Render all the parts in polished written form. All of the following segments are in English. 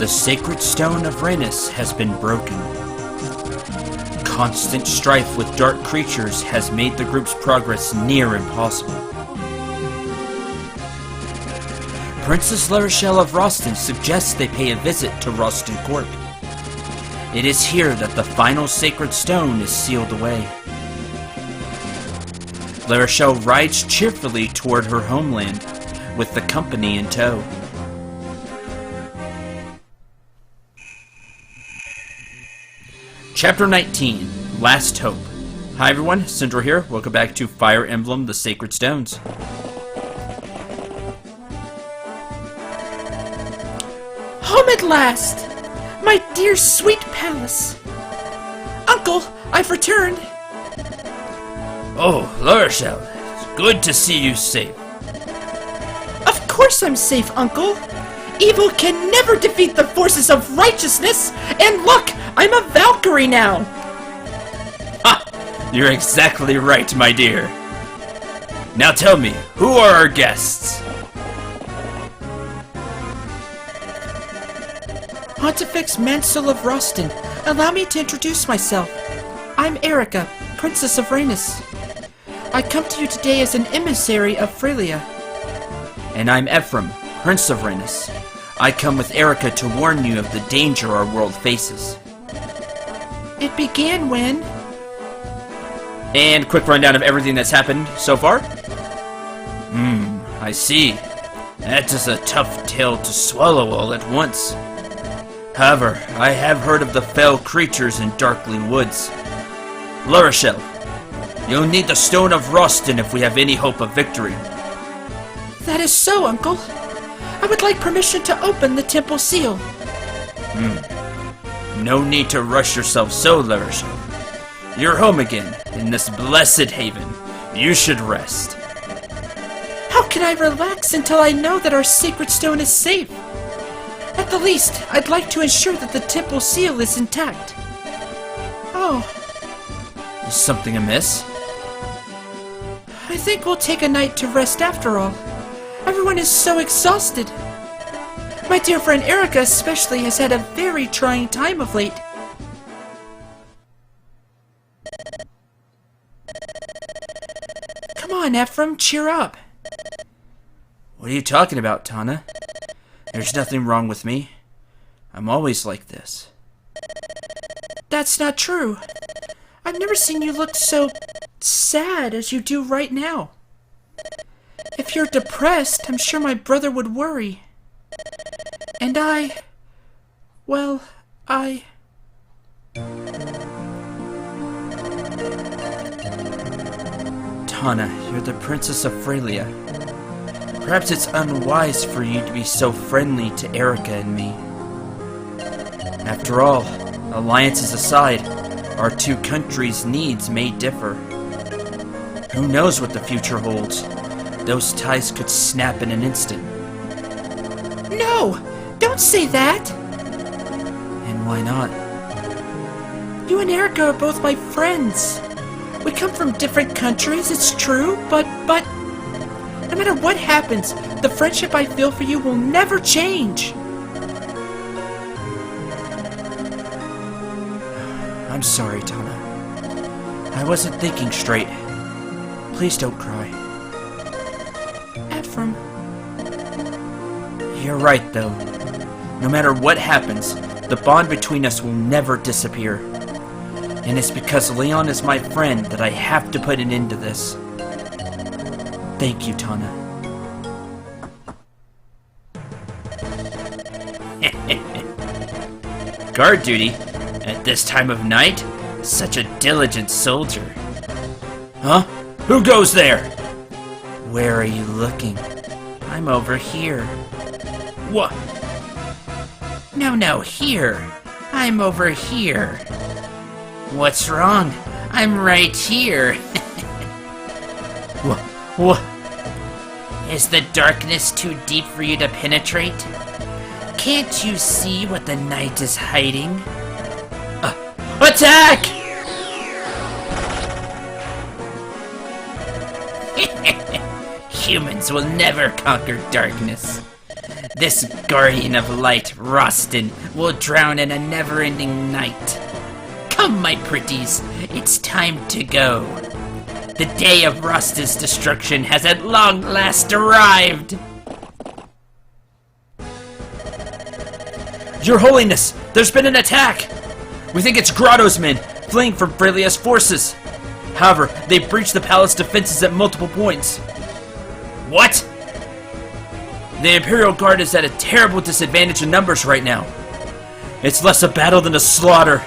The sacred stone of Rhenus has been broken. Constant strife with dark creatures has made the group's progress near impossible. Princess Larachelle of Rausten suggests they pay a visit to Rausten Court. It is here that the final sacred stone is sealed away. Larachelle rides cheerfully toward her homeland, with the company in tow. Chapter 19, Last Hope. Hi everyone, Cendril here. Welcome back to Fire Emblem, the Sacred Stones. Home at last! My dear sweet palace! Uncle, I've returned! Oh, Larachelle, it's good to see you safe. Of course I'm safe, Uncle! Evil can never defeat the forces of righteousness! And look, I'm a Valkyrie now! Ha! You're exactly right, my dear. Now tell me, who are our guests? Pontifex Mansell of Rausten, allow me to introduce myself. I'm Erica, Princess of Rhenus. I come to you today as an emissary of Frelia. And I'm Ephraim, Prince of Rhenus. I come with Erica to warn you of the danger our world faces. It began when... And quick rundown of everything that's happened so far? I see. That is a tough tale to swallow all at once. However, I have heard of the fell creatures in Darkling Woods. Larachelle, you'll need the Stone of Rausten if we have any hope of victory. That is so, Uncle. I would like permission to open the temple seal. No need to rush yourself so, Larachelle. You're home again, in this blessed haven. You should rest. How can I relax until I know that our sacred stone is safe? At the least, I'd like to ensure that the temple seal is intact. Oh. Is something amiss? I think we'll take a night to rest after all. Everyone is so exhausted. My dear friend Erica especially has had a very trying time of late. Come on, Ephraim, cheer up. What are you talking about, Tana? There's nothing wrong with me. I'm always like this. That's not true. I've never seen you look so sad as you do right now. If you're depressed, I'm sure my brother would worry. And well, Tana, you're the Princess of Frelia. Perhaps it's unwise for you to be so friendly to Erica and me. After all, alliances aside, our two countries' needs may differ. Who knows what the future holds? Those ties could snap in an instant. No! Don't say that! And why not? You and Erica are both my friends. We come from different countries, it's true, but no matter what happens, the friendship I feel for you will never change. I'm sorry, Tana. I wasn't thinking straight. Please don't cry. Ephraim. You're right, though. No matter what happens, the bond between us will never disappear. And it's because Leon is my friend that I have to put an end to this. Thank you, Tana. Guard duty? At this time of night? Such a diligent soldier. Huh? Who goes there? Where are you looking? I'm over here. What? No, here. I'm over here. What's wrong? I'm right here. What? Is the darkness too deep for you to penetrate? Can't you see what the night is hiding? Attack! Humans will never conquer darkness. This guardian of light, Rausten, will drown in a never-ending night. Come, my pretties, it's time to go. The day of Rausten's destruction has at long last arrived. Your Holiness, there's been an attack! We think it's Grotto's men, fleeing from Freilia's forces. However, they've breached the palace defenses at multiple points. What? The Imperial Guard is at a terrible disadvantage in numbers right now. It's less a battle than a slaughter.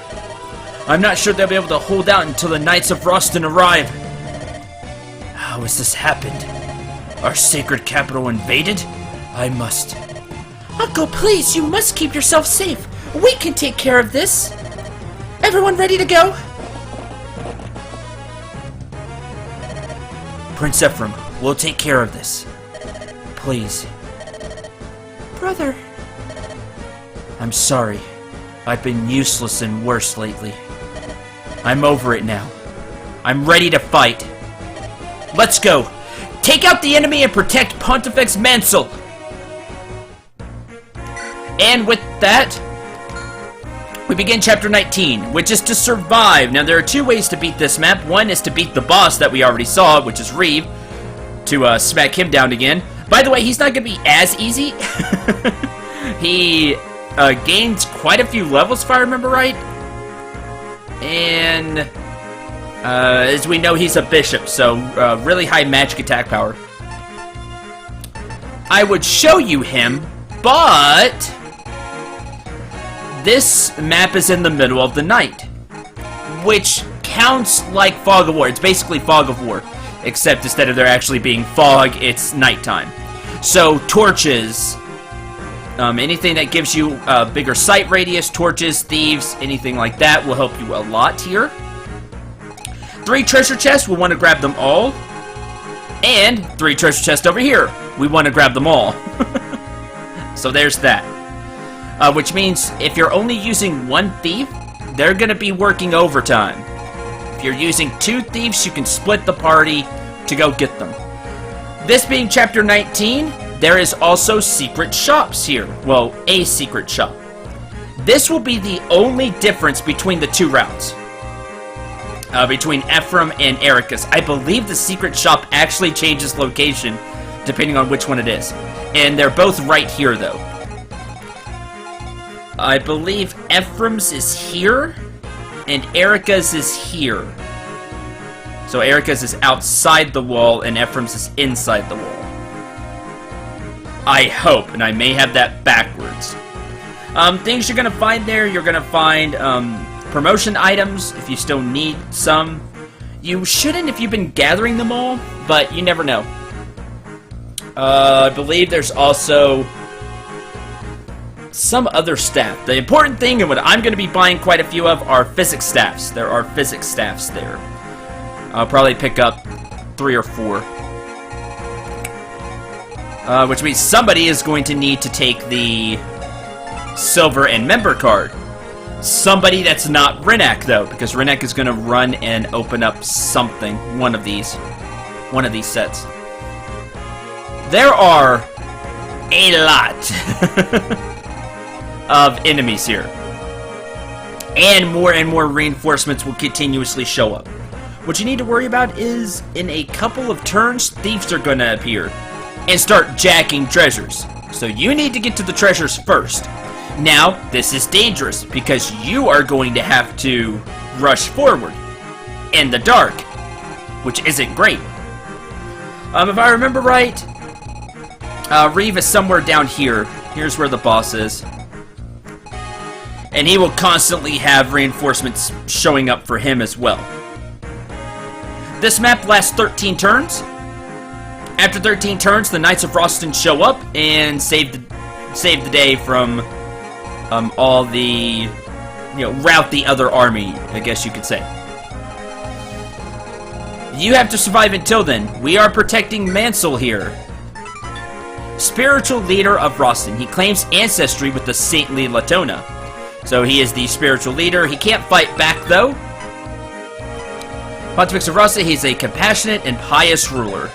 I'm not sure they'll be able to hold out until the Knights of Rausten arrive. How has this happened? Our sacred capital invaded? I must... Uncle, please, you must keep yourself safe. We can take care of this. Everyone ready to go? Prince Ephraim, we'll take care of this. Please. Brother. I'm sorry. I've been useless and worse lately. I'm over it now. I'm ready to fight. Let's go! Take out the enemy and protect Pontifex Mansell! And with that, we begin Chapter 19, which is to survive. Now, there are two ways to beat this map. One is to beat the boss that we already saw, which is Reeve, to smack him down again. By the way, he's not going to be as easy. He gains quite a few levels, if I remember right. And as we know, he's a bishop, so really high magic attack power. I would show you him, but this map is in the middle of the night, which counts like Fog of War. It's basically Fog of War, except instead of there actually being fog, it's nighttime. So torches, anything that gives you a bigger sight radius, torches, thieves, anything like that will help you a lot here. 3 treasure chests, we want to grab them all. And 3 treasure chests over here, we want to grab them all. So there's that. Which means if you're only using 1 thief, they're going to be working overtime. If you're using 2 thieves, you can split the party to go get them. This being Chapter 19, there is also secret shops here. Well, a secret shop. This will be the only difference between the 2 routes. Between Ephraim and Ericus. I believe the secret shop actually changes location depending on which one it is. And they're both right here, though. I believe Ephraim's is here, and Erica's is here. So Erica's is outside the wall, and Ephraim's is inside the wall. I hope, and I may have that backwards. Things you're going to find there, you're going to find promotion items, if you still need some. You shouldn't if you've been gathering them all, but you never know. I believe there's also some other staff. The important thing, and what I'm going to be buying quite a few of, are physics staffs. There are physics staffs there. I'll probably pick up 3 or 4. Which means somebody is going to need to take the silver and member card. Somebody that's not Renek, though, because Renek is going to run and open up something. One of these sets. There are a lot of enemies here. And more reinforcements will continuously show up. What you need to worry about is, in a couple of turns, thieves are going to appear and start jacking treasures. So you need to get to the treasures first. Now, this is dangerous, because you are going to have to rush forward in the dark, which isn't great. If I remember right, Reeve is somewhere down here. Here's where the boss is. And he will constantly have reinforcements showing up for him as well. This map lasts 13 turns. After 13 turns, the Knights of Rausten show up and save the day from all the, rout the other army, I guess you could say. You have to survive until then. We are protecting Mansell here. Spiritual leader of Rausten. He claims ancestry with the saintly Latona. So he is the spiritual leader. He can't fight back, though. Pontifex of Rausten, he's a compassionate and pious ruler.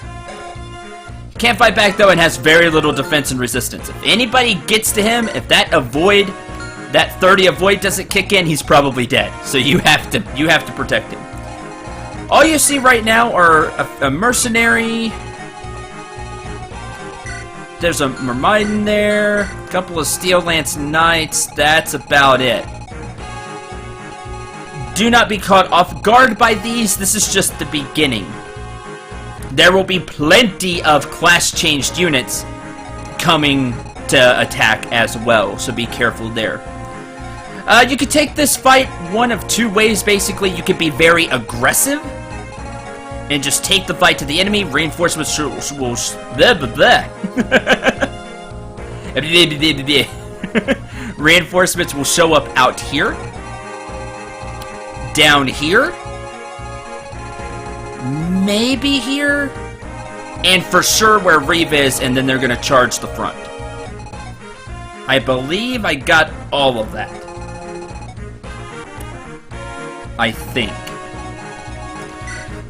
Can't fight back though and has very little defense and resistance. If anybody gets to him, if that 30 avoid doesn't kick in, he's probably dead. So you have to protect him. All you see right now are a mercenary. There's a Mermaiden there, a couple of Steel Lance Knights. That's about it. Do not be caught off guard by these. This is just the beginning. There will be plenty of class-changed units coming to attack as well, so be careful there. You could take this fight one of two ways, basically. You could be very aggressive and just take the fight to the enemy. Reinforcements will Reinforcements will show up out here, down here, maybe here, and for sure where Reeve is, and then they're gonna charge the front. I believe I got all of that. I think.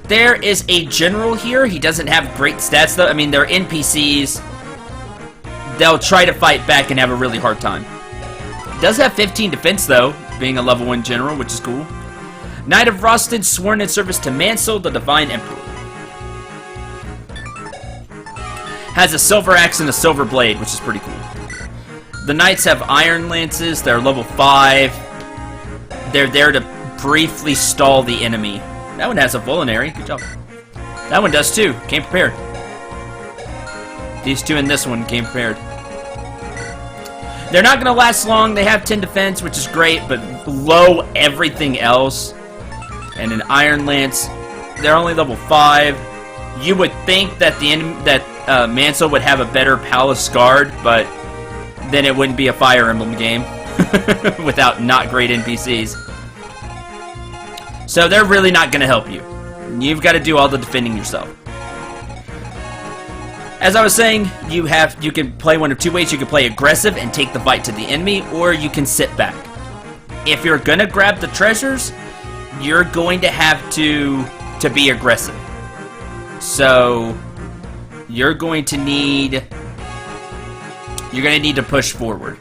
There is a general here. He doesn't have great stats, though. I mean, they're NPCs. They'll try to fight back and have a really hard time. He does have 15 defense, though, being a level 1 general, which is cool. Knight of Rausten, sworn in service to Mansell, the Divine Emperor. Has a silver axe and a silver blade, which is pretty cool. The Knights have iron lances. They're level 5. They're there to briefly stall the enemy. That one has a Vulnerary. Good job. That one does too. Came prepared. These two and this one came prepared. They're not going to last long. They have 10 defense, which is great, but low everything else. And an Iron Lance. They're only level 5. You would think that Mansell would have a better Palace Guard, but then it wouldn't be a Fire Emblem game without not great NPCs. So they're really not going to help you. You've got to do all the defending yourself. As I was saying, you can play one of two ways. You can play aggressive and take the fight to the enemy, or you can sit back. If you're going to grab the treasures, you're going to have to be aggressive. So you're going to need to push forward.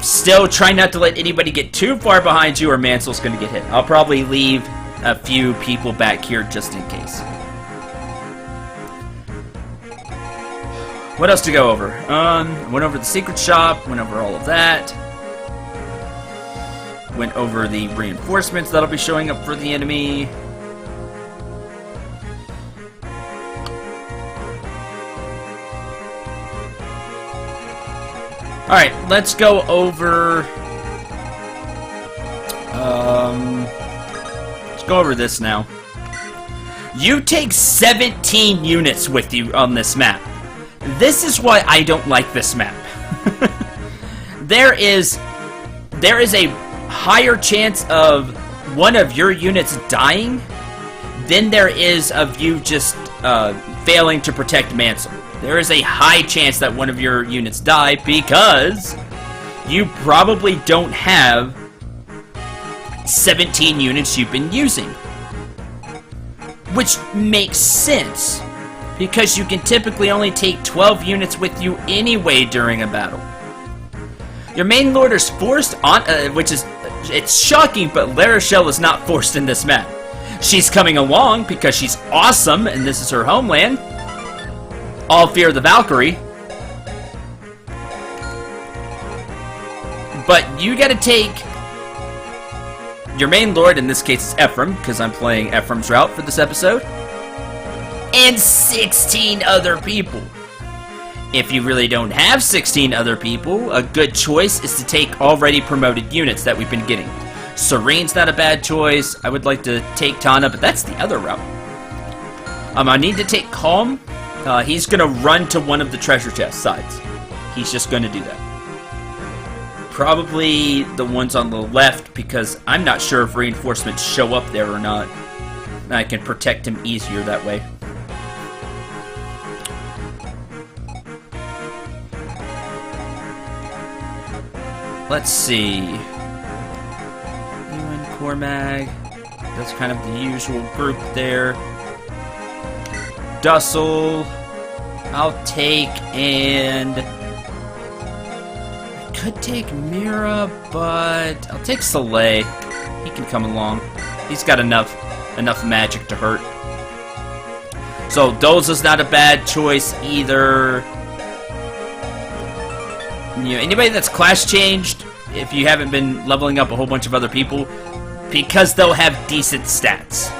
Still, try not to let anybody get too far behind you or Mansell's going to get hit. I'll probably leave a few people back here just in case. What else to go over? Went over the secret shop, went over all of that. Went over the reinforcements that'll be showing up for the enemy. Alright, let's go over... let's go over this now. You take 17 units with you on this map. This is why I don't like this map. There is a higher chance of one of your units dying than there is of you just failing to protect Mansell. There is a high chance that one of your units die because you probably don't have 17 units you've been using. Which makes sense, because you can typically only take 12 units with you anyway during a battle. Your main lord is forced on, it's shocking, but Larachelle is not forced in this map. She's coming along because she's awesome and this is her homeland. All fear the Valkyrie. But you gotta take your main lord, in this case it's Ephraim, because I'm playing Ephraim's route for this episode, and 16 other people. If you really don't have 16 other people, a good choice is to take already promoted units that we've been getting. Serene's not a bad choice. I would like to take Tana, but that's the other route. I need to take Calm. He's going to run to one of the treasure chest sides. He's just going to do that. Probably the ones on the left, because I'm not sure if reinforcements show up there or not. I can protect him easier that way. Let's see. Ewan, Cormag. That's kind of the usual group there. Dussel, I'll take, and I could take Mira, but I'll take Soleil. He can come along. He's got enough magic to hurt. So Doza's not a bad choice either. You know, anybody that's class changed, if you haven't been leveling up a whole bunch of other people, because they'll have decent stats.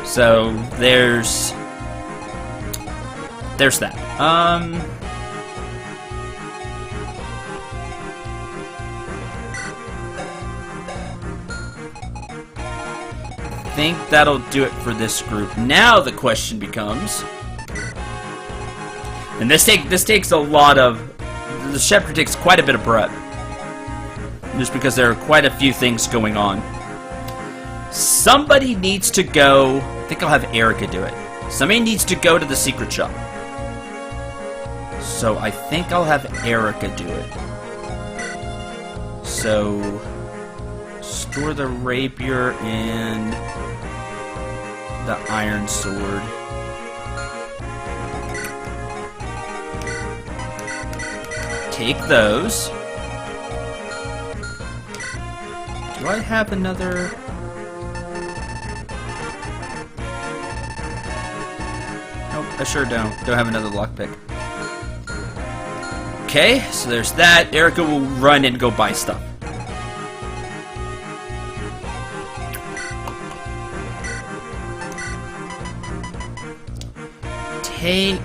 So there's that. I think that'll do it for this group. Now the question becomes, and this takes a lot of, the chapter takes quite a bit of breath, just because there are quite a few things going on. Somebody needs to go, I think I'll have Erica do it. Somebody needs to go to the secret shop. So I think I'll have Erica do it. So, store the rapier and the iron sword. Take those. Do I have another? Nope, I sure don't. Don't have another lockpick. Okay, so there's that. Erica will run and go buy stuff. Take...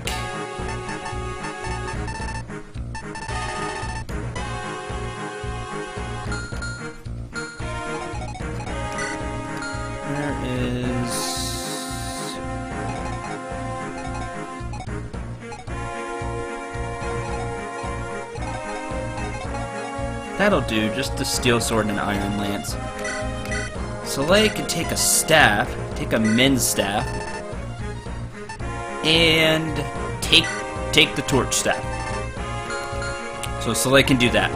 There is... That'll do, just the steel sword and an iron lance. Soleil can take a staff, take a men's staff, and take the torch staff. So Soleil can do that.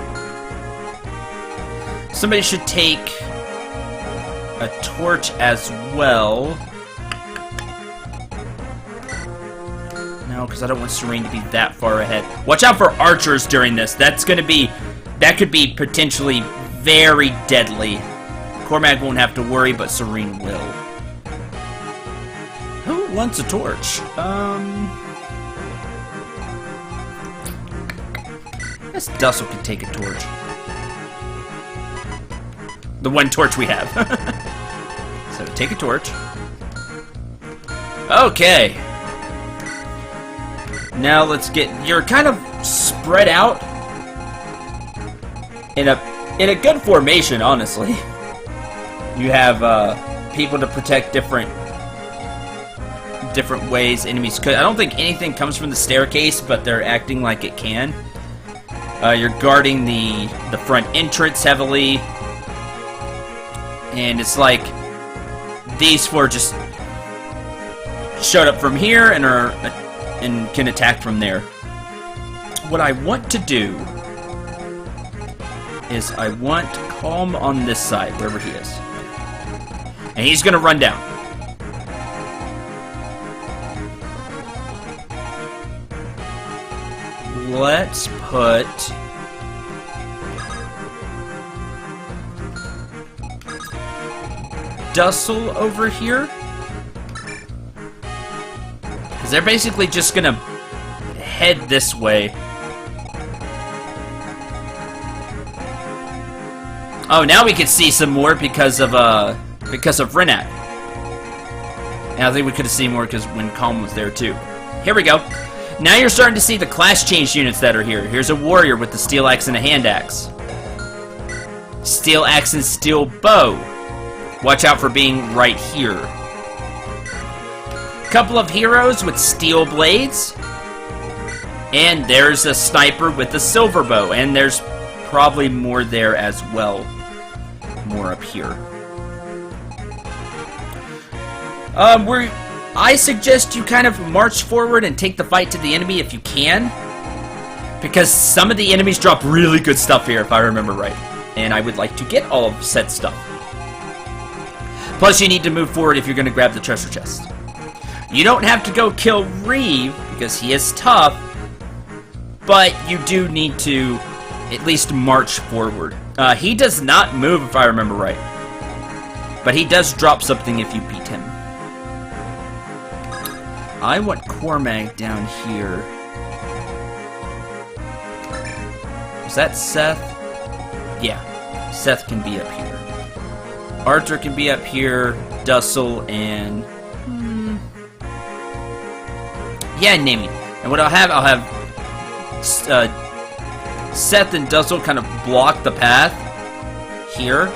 Somebody should take a torch as well. No, because I don't want Serene to be that far ahead. Watch out for archers during this. That could be potentially very deadly. Cormac won't have to worry, but Serene will. Who wants a torch? I guess Dussel can take a torch. The one torch we have. So take a torch. Okay. Now let's get... You're kind of spread out in a good formation, honestly. You have people to protect different ways enemies could. I don't think anything comes from the staircase, but they're acting like it can. You're guarding the front entrance heavily, and it's like these four just showed up from here and can attack from there. What I want to do is I want Calm on this side, wherever he is. And he's gonna run down. Let's put... Dussel over here. Because they're basically just gonna head this way. Oh, now we can see some more because of Renak. And I think we could have seen more because when Calm was there too. Here we go. Now you're starting to see the class change units that are here. Here's a warrior with the steel axe and a hand axe. Steel axe and steel bow. Watch out for being right here. Couple of heroes with steel blades. And there's a sniper with a silver bow. And there's probably more there as well. More up here. I suggest you kind of march forward and take the fight to the enemy if you can. Because some of the enemies drop really good stuff here, if I remember right. And I would like to get all of said stuff. Plus, you need to move forward if you're going to grab the treasure chest. You don't have to go kill Reeve, because he is tough, but you do need to at least march forward. He does not move, if I remember right. But he does drop something if you beat him. I want Cormag down here. Is that Seth? Yeah, Seth can be up here. Arthur can be up here. Dussel and... yeah, Nami. And what I'll have Seth and Dussel kind of block the path here.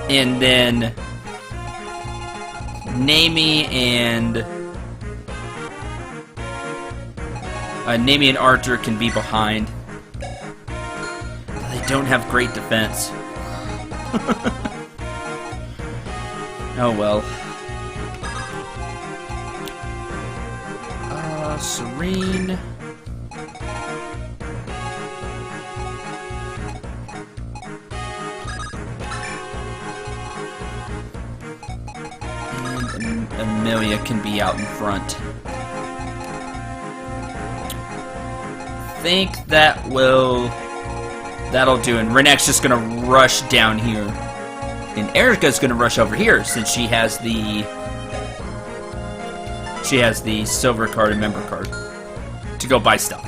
And then Nami and Arthur can be behind. They don't have great defense. Oh well. Serene. And Amelia can be out in front. I think that'll do. And Renek's just gonna rush down here. And Erica's gonna rush over here since she has the silver card and member card to go buy stuff.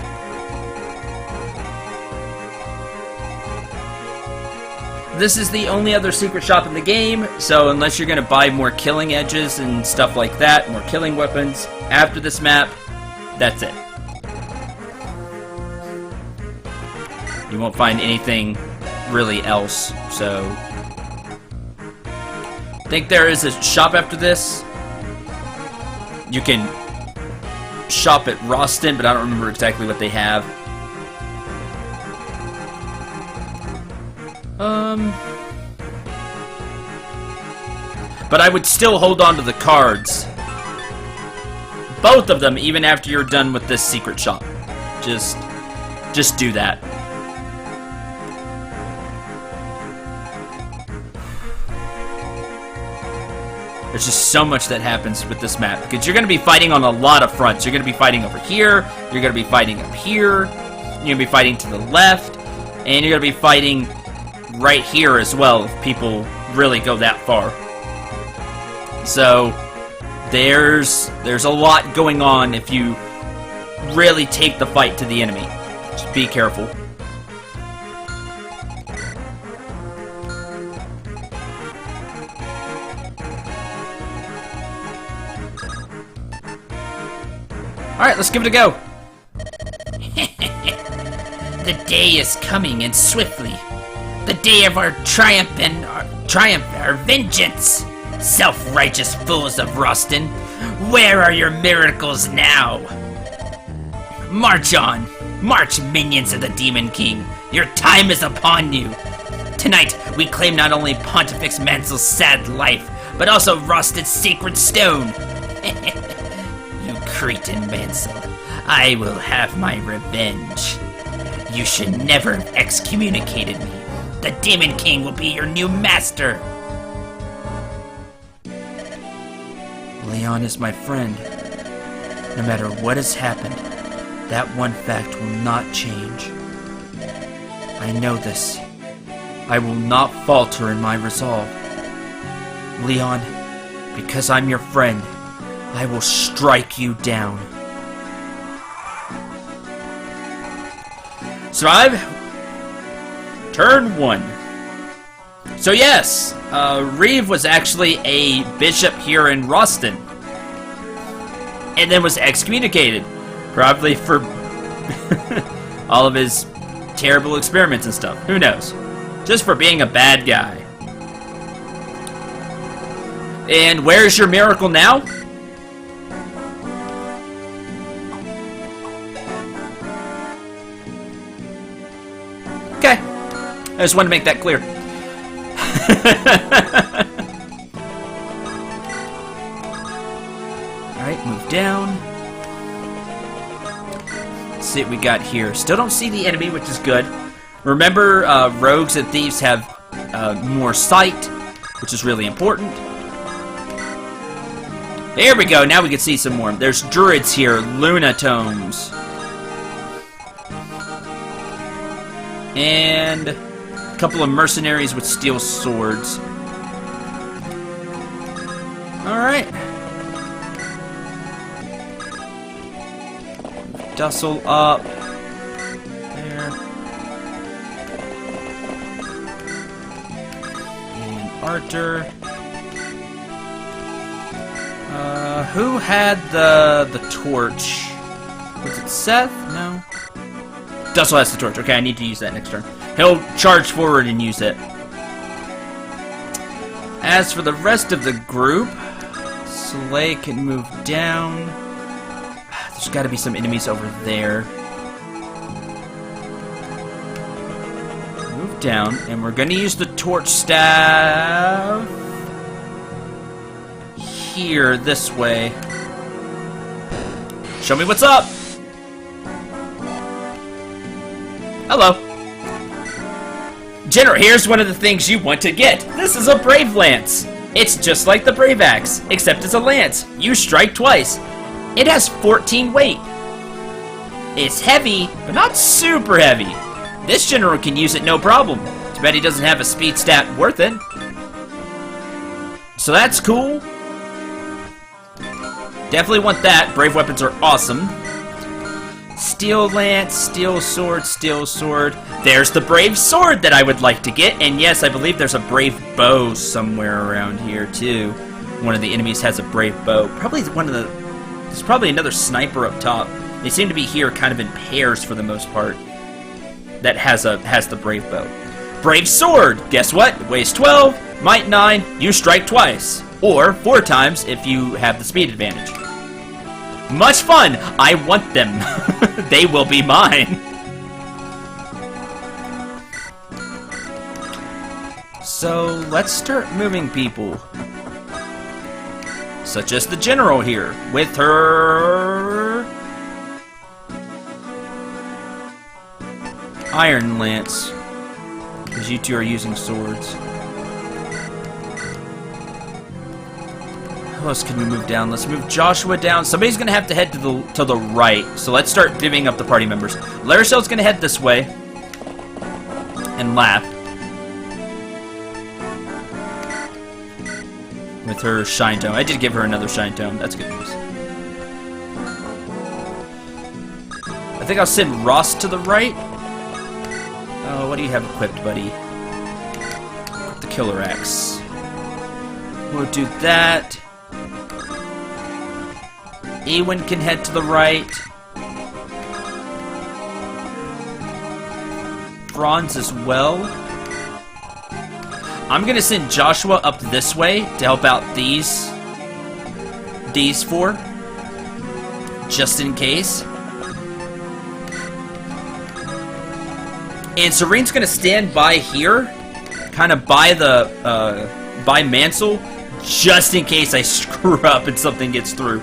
This is the only other secret shop in the game, so unless you're going to buy more killing edges and stuff like that, more killing weapons after this map, that's it. You won't find anything really else, so... I think there is a shop after this. You can shop at Rausten, but I don't remember exactly what they have. But I would still hold on to the cards. Both of them, even after you're done with this secret shop. Just do that. There's just so much that happens with this map, because you're going to be fighting on a lot of fronts. You're going to be fighting over here, you're going to be fighting up here, you're going to be fighting to the left, and you're going to be fighting right here as well, if people really go that far. So, there's a lot going on if you really take the fight to the enemy. Just be careful. Alright, let's give it a go. The day is coming, and swiftly. The day of our triumph and our vengeance. Self-righteous fools of Rausten, where are your miracles now? March on! March, minions of the Demon King! Your time is upon you! Tonight, we claim not only Pontifex Mansel's sad life, but also Rausten's sacred stone! You cretin Mansell, I will have my revenge. You should never have excommunicated me. The Demon King will be your new master! Leon is my friend. No matter what has happened, that one fact will not change. I know this. I will not falter in my resolve. Leon, because I'm your friend, I will strike you down. Survive. Turn 1. So yes, Reeve was actually a bishop here in Rausten. And then was excommunicated. Probably for all of his terrible experiments and stuff. Who knows? Just for being a bad guy. And where's your miracle now? Okay. I just wanted to make that clear. Alright, move down. Let's see what we got here. Still don't see the enemy, which is good. Remember, rogues and thieves have more sight, which is really important. There we go, now we can see some more. There's druids here, Luna tomes. And a couple of mercenaries with steel swords. Alright. Dussel up. There. And Arthur. Who had the torch? Was it Seth? No. Dussel has the torch. Okay, I need to use that next turn. He'll charge forward and use it. As for the rest of the group, Soleil can move down. There's got to be some enemies over there. Move down, and we're going to use the torch staff here, this way. Show me what's up! Hello. General, here's one of the things you want to get. This is a Brave Lance. It's just like the Brave Axe, except it's a lance. You strike twice. It has 14 weight. It's heavy, but not super heavy. This general can use it no problem. Too bad he doesn't have a speed stat worth it. So that's cool. Definitely want that. Brave weapons are awesome. Steel lance, steel sword, steel sword. There's the brave sword that I would like to get. And yes, I believe there's a brave bow somewhere around here too. One of the enemies has a brave bow. Probably one of the... There's probably another sniper up top. They seem to be here kind of in pairs for the most part. That has the brave bow. Brave sword! Guess what? It weighs 12, might 9, you strike twice. Or 4 times if you have the speed advantage. Much fun! I want them. They will be mine. So let's start moving people. Such as the general here, with her Iron Lance. Because you two are using swords. Who else can we move down? Let's move Joshua down. Somebody's going to have to head to the right. So let's start divvying up the party members. Larichel's going to head this way. And laugh. With her Shine Tome. I did give her another Shine Tome. That's good news. I think I'll send Ross to the right. Oh, what do you have equipped, buddy? The Killer Axe. We'll do that. Ewan can head to the right. Bronze as well. I'm gonna send Joshua up this way to help out these 4, just in case. And Serene's gonna stand by here, kind of by the by Mansell, just in case I screw up and something gets through.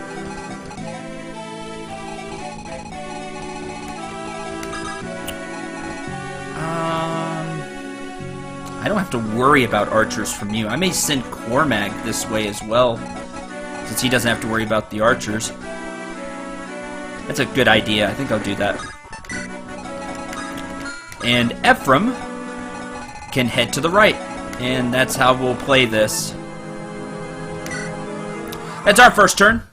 I don't have to worry about archers from you. I may send Cormac this way as well, since he doesn't have to worry about the archers. That's a good idea. I think I'll do that. And Ephraim can head to the right. And that's how we'll play this. That's our first turn.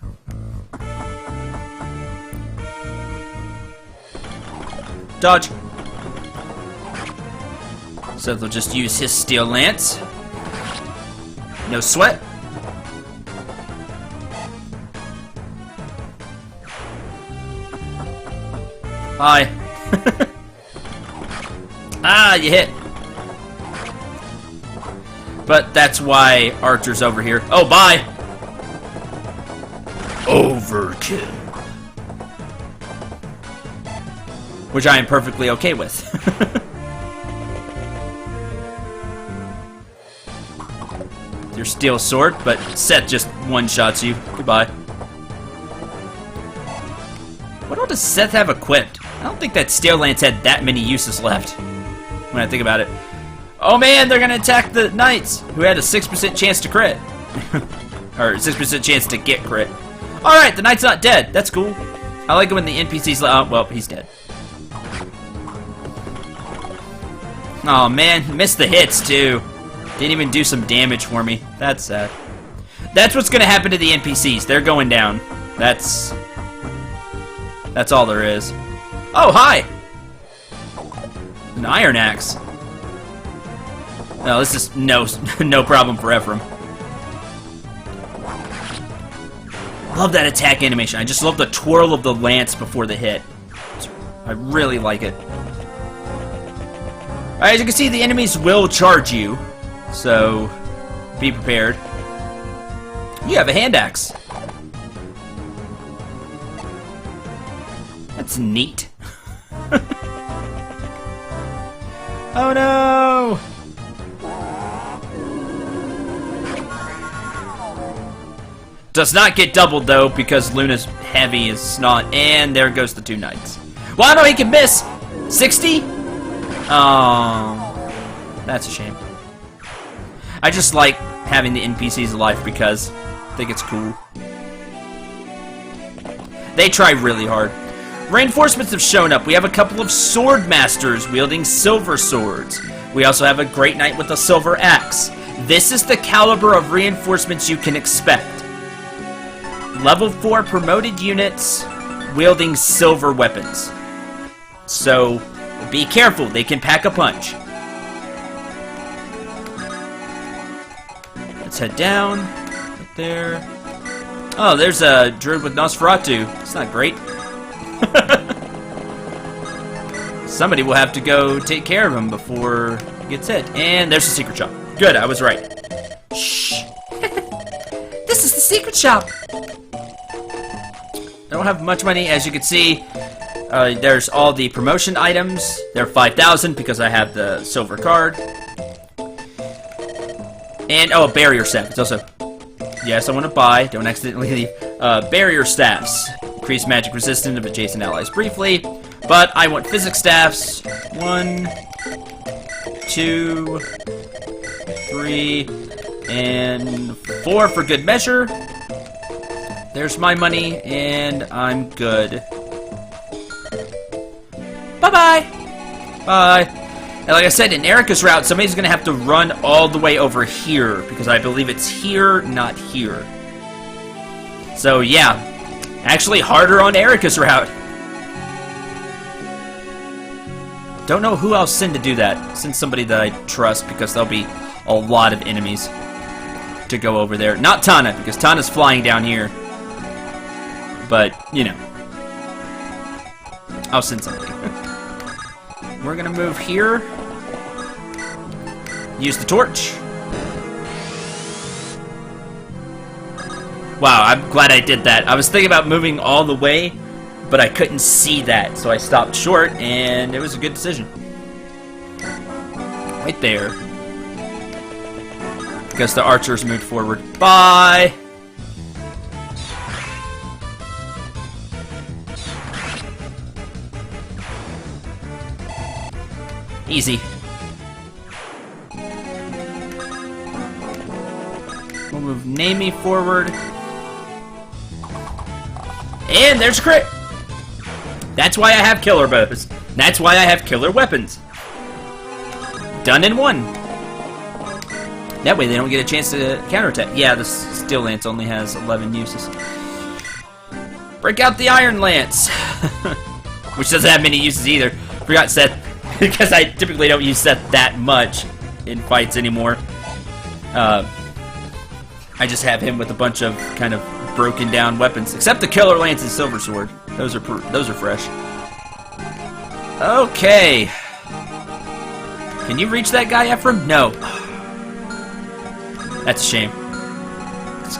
Dodge. So they'll just use his steel lance. No sweat. Hi. Ah, you hit. But that's why Archer's over here. Oh, bye. Overkill. Which I am perfectly okay with. Your steel sword, but Seth just one-shots you. Goodbye. What all does Seth have equipped? I don't think that steel lance had that many uses left, when I think about it. Oh man, they're gonna attack the knights, who had a 6% chance to crit. Or 6% chance to get crit. Alright, the knight's not dead. That's cool. I like it when the NPC's oh, well, he's dead. Oh man, missed the hits too. Didn't even do some damage for me. That's sad. That's what's gonna happen to the NPCs. They're going down. That's all there is. Oh, hi! An iron axe. No, this is no problem for Ephraim. Love that attack animation. I just love the twirl of the lance before the hit. I really like it. Alright, as you can see, the enemies will charge you. So, be prepared. You have a hand axe. That's neat. Oh no! Does not get doubled though, because Luna's heavy as snot, and there goes the 2 knights. Well, no, he can miss! 60? Oh, that's a shame. I just like having the NPCs alive because I think it's cool. They try really hard. Reinforcements have shown up. We have a couple of sword masters wielding silver swords. We also have a great knight with a silver axe. This is the caliber of reinforcements you can expect. Level 4 promoted units wielding silver weapons. So, be careful, they can pack a punch. Let's head down. Right there. Oh, there's a druid with Nosferatu. It's not great. Somebody will have to go take care of him before he gets hit. And there's the secret shop. Good, I was right. Shh. This is the secret shop. I don't have much money, as you can see. There's all the promotion items. They're 5,000 because I have the silver card. And, oh, a barrier staff. It's also, yes, I want to buy. Don't accidentally leave. Barrier staffs. Increase magic resistance of adjacent allies briefly. But I want physics staffs. 1, 2, 3, and 4 for good measure. There's my money, and I'm good. Bye-bye. Bye. And like I said, in Erica's route, somebody's going to have to run all the way over here, because I believe it's here, not here. So, yeah. Actually, harder on Erica's route. Don't know who I'll send to do that. Send somebody that I trust, because there'll be a lot of enemies to go over there. Not Tana, because Tana's flying down here. But, you know. I'll send somebody. We're gonna move here. Use the torch. Wow, I'm glad I did that. I was thinking about moving all the way, but I couldn't see that, so I stopped short, and it was a good decision. Right there. Because the archers moved forward. Bye! Easy. We'll move Namie forward. And there's a crit! That's why I have killer bows. That's why I have killer weapons. Done in one. That way they don't get a chance to counterattack. Yeah, the Steel Lance only has 11 uses. Break out the Iron Lance. Which doesn't have many uses either. Forgot Seth. Because I typically don't use Seth that much in fights anymore. I just have him with a bunch of kind of broken down weapons, except the Killer Lance and Silver Sword. Those are fresh. Okay. Can you reach that guy, Ephraim? No. That's a shame. It's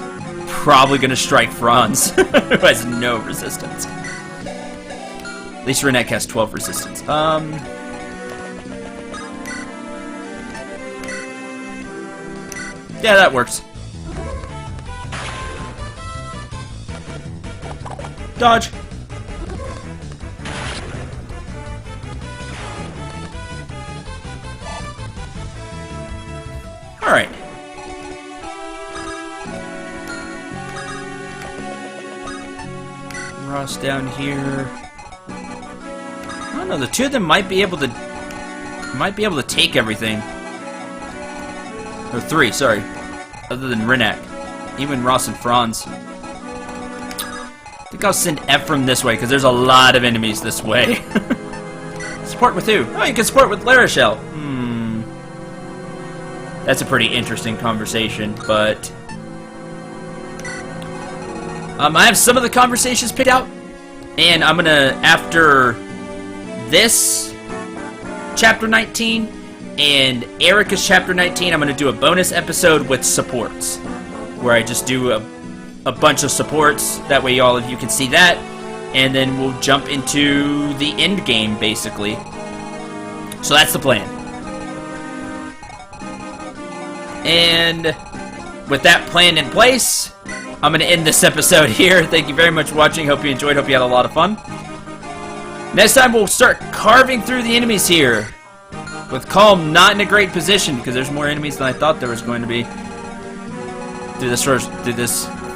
probably gonna strike Franz, who has no resistance. At least Renette has 12 resistance. Yeah, that works. Dodge. cross down here. I don't know, the two of them might be able to take everything. Or three, sorry. Other than Renak. Even Ross and Franz. I think I'll send Ephraim this way, because there's a lot of enemies this way. Support with who? Oh, you can support with Larachelle. That's a pretty interesting conversation, but... I have some of the conversations picked out, and I'm gonna, after this Chapter 19 and Erica's Chapter 19, I'm gonna do a bonus episode with supports, where I just do a bunch of supports. That way all of you can see that, and then we'll jump into the end game, basically. So that's the plan. And with that plan in place, I'm going to end this episode here. Thank you very much for watching. Hope you enjoyed. Hope you had a lot of fun. Next time, we'll start carving through the enemies here. With Calm not in a great position, because there's more enemies than I thought there was going to be. Through this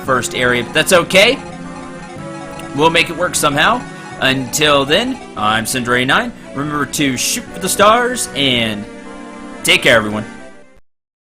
first area. But that's okay. We'll make it work somehow. Until then, I'm Cendril 69. Remember to shoot for the stars, and take care, everyone.